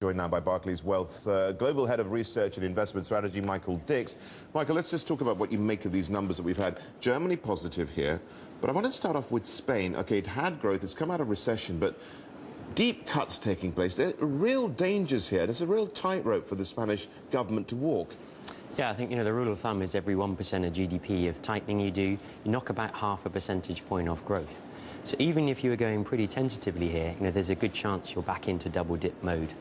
Joined now by Barclays Wealth, Global Head of Research and Investment Strategy, Michael Dix. Michael, let's just talk about what you make of these numbers that we've had. Germany positive here, but I want to start off with Spain. Okay, it had growth, it's come out of recession, but deep cuts taking place. There are real dangers here. There's a real tightrope for the Spanish government to walk. Yeah, I think, the rule of thumb is every 1% of GDP of tightening you do, you knock about half a percentage point off growth. So even if you were going pretty tentatively here, there's a good chance you're back into double dip mode.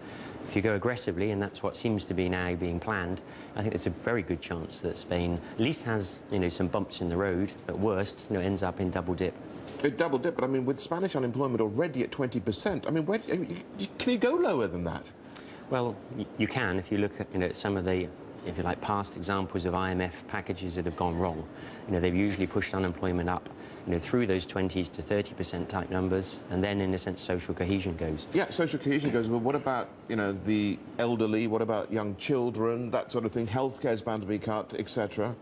If you go aggressively, and that's what seems to be now being planned, I think there's a very good chance that Spain at least has, some bumps in the road. At worst, ends up in double dip. Double dip, but I mean, with Spanish unemployment already at 20%, I mean, can you go lower than that? Well, you can if you look at, some of the, if you like, past examples of IMF packages that have gone wrong. They've usually pushed unemployment up, through those 20s to 30% type numbers, and then, in a sense, social cohesion goes. Yeah, social cohesion goes, but what about, the elderly? What about young children, that sort of thing? Healthcare is bound to be cut, etc.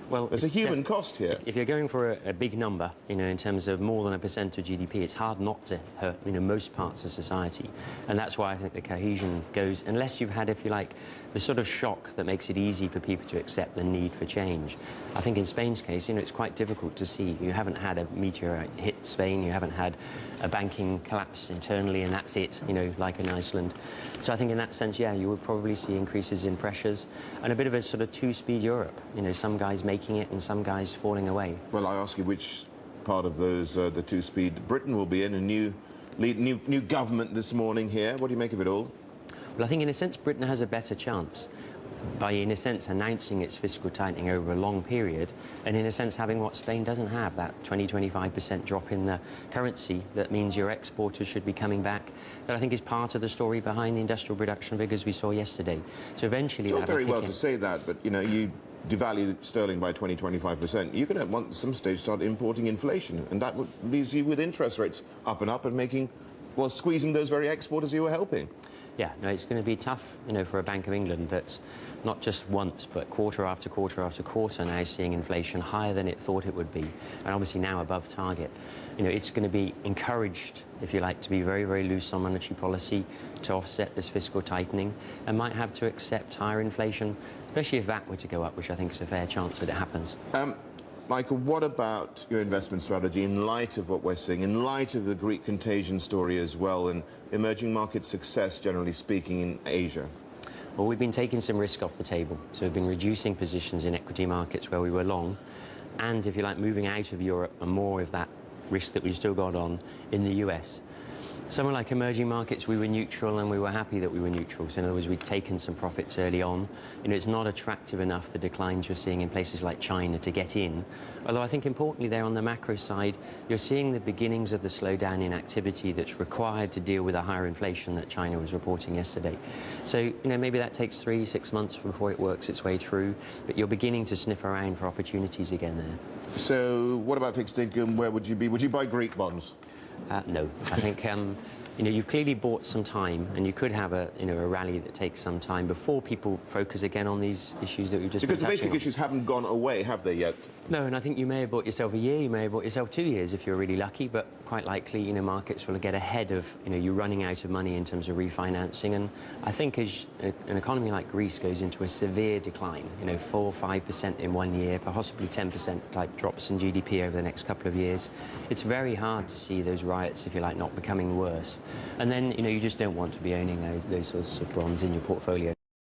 Well, there's a human cost here. If you're going for a big number, in terms of more than 1% of GDP, it's hard not to hurt, most parts of society. And that's why I think the cohesion goes, unless you've had, if you like, the sort of shock that makes it easy for people to accept the need for change. I think in Spain's case, it's quite difficult to see. You haven't had a meteorite hit Spain, you haven't had a banking collapse internally, and that's it, like in Iceland. So I think in that sense, yeah, you would probably see increases in pressures and a bit of a sort of two-speed Europe. Some guys making it and some guys falling away. Well, I ask you which part of those, the two-speed Britain will be in, a new government this morning here. What do you make of it all? Well, I think in a sense Britain has a better chance by, in a sense, announcing its fiscal tightening over a long period, and in a sense having what Spain doesn't have, that 20-25% drop in the currency that means your exporters should be coming back. That I think is part of the story behind the industrial production figures we saw yesterday. So eventually... It's all very well to say that, but, you devalue sterling by 20-25%, you're going to want at some stage start importing inflation, and that leaves you with interest rates up and up and making, well, squeezing those very exporters you were helping. Yeah, no, it's going to be tough, for a Bank of England that's not just once, but quarter after quarter after quarter now seeing inflation higher than it thought it would be, and obviously now above target. It's going to be encouraged, if you like, to be very, very loose on monetary policy to offset this fiscal tightening, and might have to accept higher inflation, especially if that were to go up, which I think is a fair chance that it happens. Michael, what about your investment strategy in light of what we're seeing, in light of the Greek contagion story as well, and emerging market success, generally speaking, in Asia? Well, we've been taking some risk off the table. So we've been reducing positions in equity markets where we were long, and, if you like, moving out of Europe and more of that risk that we've still got on in the US. Somewhere like emerging markets, we were neutral, and we were happy that we were neutral. So in other words, we'd taken some profits early on. It's not attractive enough, the declines you're seeing in places like China, to get in. Although I think importantly there on the macro side, you're seeing the beginnings of the slowdown in activity that's required to deal with the higher inflation that China was reporting yesterday. So, maybe that takes 3-6 months before it works its way through, but you're beginning to sniff around for opportunities again there. So what about fixed income? Where would you be? Would you buy Greek bonds? No. I think, you've clearly bought some time, and you could have a rally that takes some time before people focus again on these issues that we've just been touching on. Because the basic issues haven't gone away, have they yet? No, and I think you may have bought yourself a year, you may have bought yourself 2 years if you're really lucky, but quite likely, markets will get ahead of, you running out of money in terms of refinancing. And I think as an economy like Greece goes into a severe decline, 4-5% in 1 year, possibly 10% type drops in GDP over the next couple of years, it's very hard to see those riots, if you like, not becoming worse. And then, you just don't want to be owning those sorts of bonds in your portfolio.